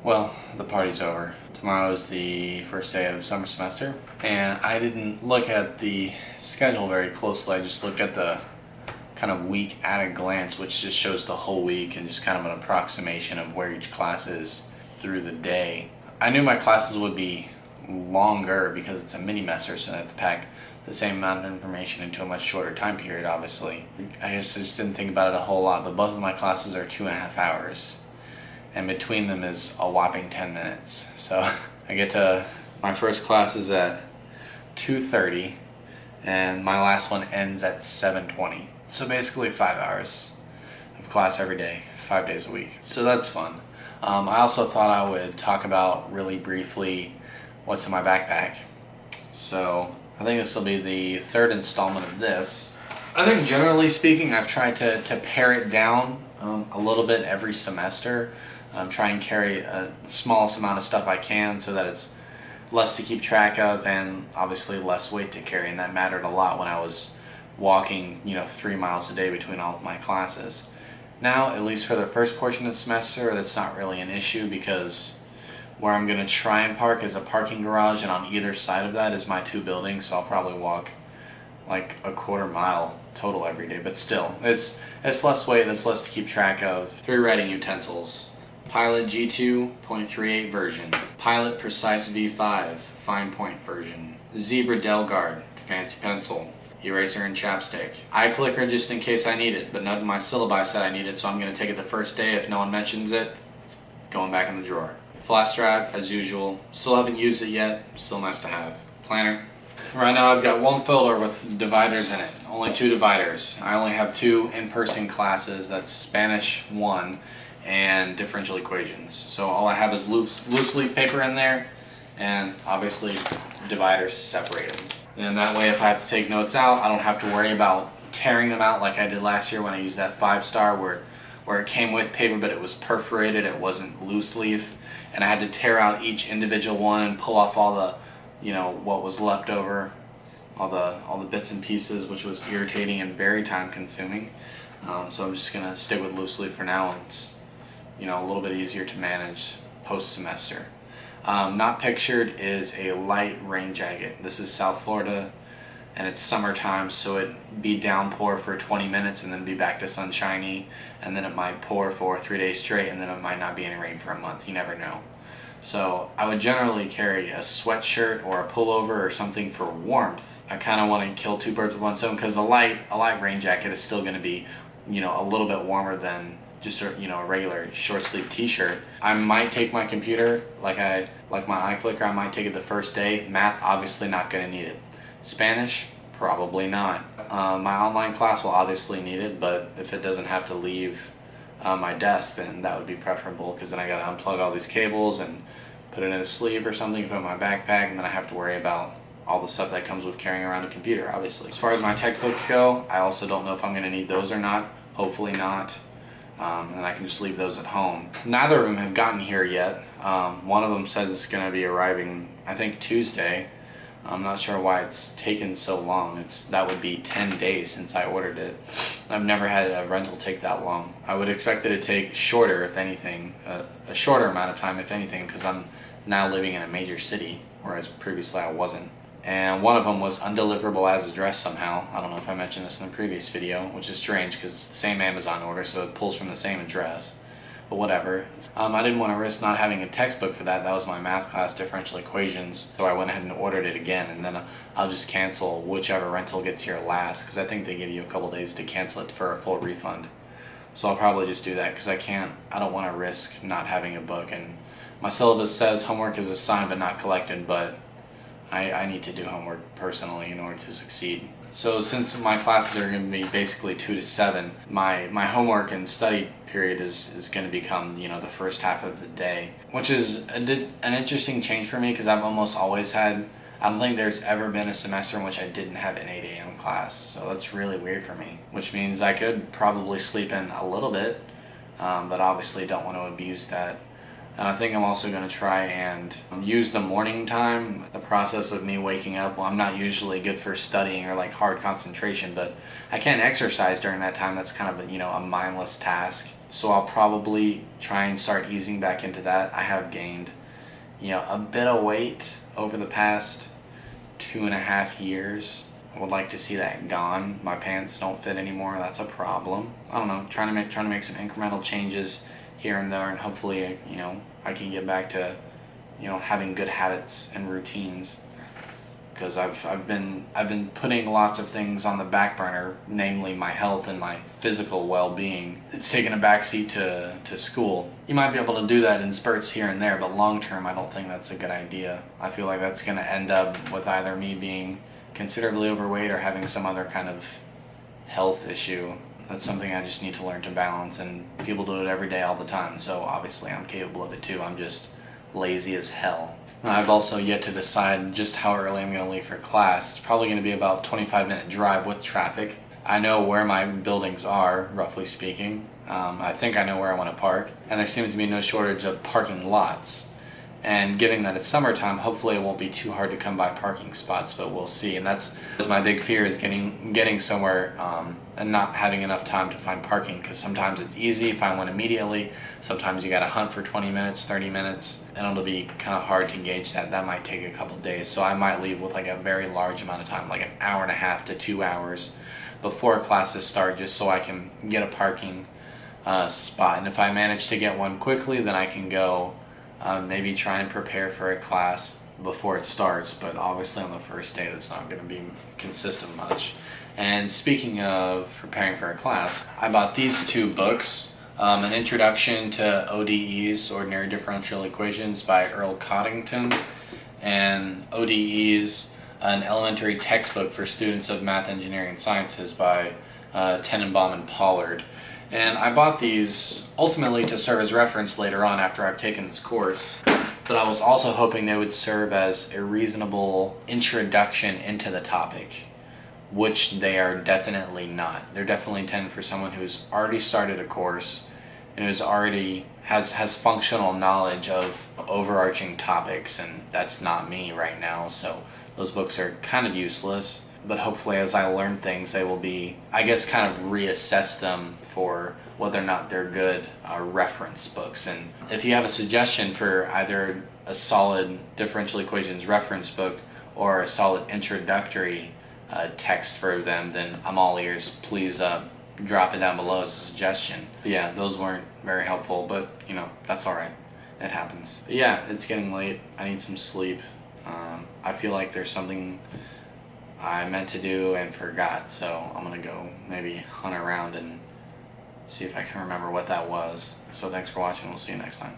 Well, the party's over. Tomorrow is the first day of summer semester, and I didn't look at the schedule very closely. I just looked at the kind of week at a glance, which just shows the whole week and just kind of an approximation of where each class is through the day. I knew my classes would be longer because it's a mini-mester, so I have to pack the same amount of information into a much shorter time period, obviously. I guess I just didn't think about it a whole lot, but both of my classes are 2.5 hours, and between them is a whopping 10 minutes. So I get to, my first class is at 2:30, and my last one ends at 7:20. So basically 5 hours of class every day, 5 days a week. So that's fun. I also thought I would talk about really briefly what's in my backpack. So I think this will be the third installment of this. I think generally speaking, I've tried to pare it down a little bit every semester. Try and carry the smallest amount of stuff I can so that it's less to keep track of and obviously less weight to carry, and that mattered a lot when I was walking 3 miles a day between all of my classes. Now, at least for the first portion of the semester, that's not really an issue because where I'm going to try and park is a parking garage, and on either side of that is my two buildings, so I'll probably walk like a quarter mile total every day, but still, it's less weight, it's less to keep track of. 3 writing utensils. Pilot G2.38 version. Pilot Precise V5 fine point version. Zebra Delgard fancy pencil. Eraser and chapstick. Eye clicker just in case I need it, but none of my syllabi said I need it, so I'm going to take it the first day. If no one mentions it, it's going back in the drawer. Flash drive, as usual. Still haven't used it yet, still nice to have. Planner. Right now I've got one folder with dividers in it. Only 2 dividers. I only have 2 in-person classes. That's Spanish 1 and differential equations. So all I have is loose leaf paper in there, and obviously dividers to separate them. And that way if I have to take notes out, I don't have to worry about tearing them out like I did last year when I used that 5-star where it came with paper but it was perforated, it wasn't loose leaf, and I had to tear out each individual one and pull off all the, what was left over, all the bits and pieces, which was irritating and very time consuming. So I'm just gonna stick with loose leaf for now, and it's a little bit easier to manage post semester. Not pictured is a light rain jacket. This is South Florida and it's summertime, so it'd be downpour for 20 minutes and then be back to sunshiny, and then it might pour for 3 days straight, and then it might not be any rain for a month. You never know. So I would generally carry a sweatshirt or a pullover or something for warmth. I kind of want to kill 2 birds with one stone because a light rain jacket is still going to be a little bit warmer than just a regular short sleeve t-shirt. I might take my computer, like my eye clicker, I might take it the first day. Math, obviously not going to need it. Spanish, probably not. My online class will obviously need it, but if it doesn't have to leave my desk, then that would be preferable, because then I gotta unplug all these cables and put it in a sleeve or something, put it in my backpack, and then I have to worry about all the stuff that comes with carrying around a computer, obviously. As far as my textbooks go, I also don't know if I'm gonna need those or not. Hopefully not. And I can just leave those at home. Neither of them have gotten here yet. One of them says it's gonna be arriving, I think, Tuesday. I'm not sure why it's taken so long. That would be 10 days since I ordered it. I've never had a rental take that long. I would expect it to take shorter, if anything, a shorter amount of time, if anything, because I'm now living in a major city, whereas previously I wasn't. And one of them was undeliverable as addressed somehow. I don't know if I mentioned this in the previous video, which is strange because it's the same Amazon order, so it pulls from the same address. But whatever. I didn't want to risk not having a textbook for that. That was my math class, differential equations. So I went ahead and ordered it again, and then I'll just cancel whichever rental gets here last, because I think they give you a couple days to cancel it for a full refund. So I'll probably just do that because I don't want to risk not having a book. And my syllabus says homework is assigned but not collected, but I need to do homework personally in order to succeed. So since my classes are going to be basically 2 to 7, my homework and study period is going to become, the first half of the day, which is an interesting change for me because I've almost always had, I don't think there's ever been a semester in which I didn't have an 8 a.m. class, so that's really weird for me, which means I could probably sleep in a little bit, but obviously don't want to abuse that. And I think I'm also going to try and use the morning time, the process of me waking up. Well, I'm not usually good for studying or like hard concentration, but I can exercise during that time. That's kind of a mindless task. So I'll probably try and start easing back into that. I have gained, a bit of weight over the past 2.5 years. I would like to see that gone. My pants don't fit anymore. That's a problem. I don't know. Trying to make some incremental changes here and there, and hopefully, I can get back to, having good habits and routines. Because I've been putting lots of things on the back burner, namely my health and my physical well-being. It's taken a backseat to school. You might be able to do that in spurts here and there, but long term I don't think that's a good idea. I feel like that's going to end up with either me being considerably overweight or having some other kind of health issue. That's something I just need to learn to balance, and people do it every day all the time, so obviously I'm capable of it too. I'm just lazy as hell. I've also yet to decide just how early I'm going to leave for class. It's probably going to be about a 25-minute drive with traffic. I know where my buildings are, roughly speaking. I think I know where I want to park, and there seems to be no shortage of parking lots. And given that it's summertime, hopefully it won't be too hard to come by parking spots, but we'll see. And that's my big fear, is getting somewhere and not having enough time to find parking, because sometimes it's easy, find one immediately. Sometimes you gotta hunt for 20 minutes, 30 minutes, and it'll be kind of hard to gauge that. That might take a couple days. So I might leave with like a very large amount of time, like an hour and a half to 2 hours before classes start, just so I can get a parking spot. And if I manage to get one quickly, then I can go maybe try and prepare for a class before it starts, but obviously on the first day that's not going to be consistent much. And speaking of preparing for a class, I bought these two books, An Introduction to ODEs, Ordinary Differential Equations by Earl Coddington, and ODEs, an elementary textbook for students of math, engineering, and sciences by Tenenbaum and Pollard. And I bought these ultimately to serve as reference later on after I've taken this course, but I was also hoping they would serve as a reasonable introduction into the topic, which they are definitely not. They're definitely intended for someone who's already started a course and who's already has functional knowledge of overarching topics, and that's not me right now, so those books are kind of useless. But hopefully as I learn things, they will be, I guess, kind of reassess them for whether or not they're good reference books. And if you have a suggestion for either a solid differential equations reference book or a solid introductory text for them, then I'm all ears. Please drop it down below as a suggestion. But yeah, those weren't very helpful, but that's alright. It happens. But yeah, it's getting late. I need some sleep. I feel like there's something I meant to do and forgot, so I'm gonna go maybe hunt around and see if I can remember what that was. So thanks for watching. We'll see you next time.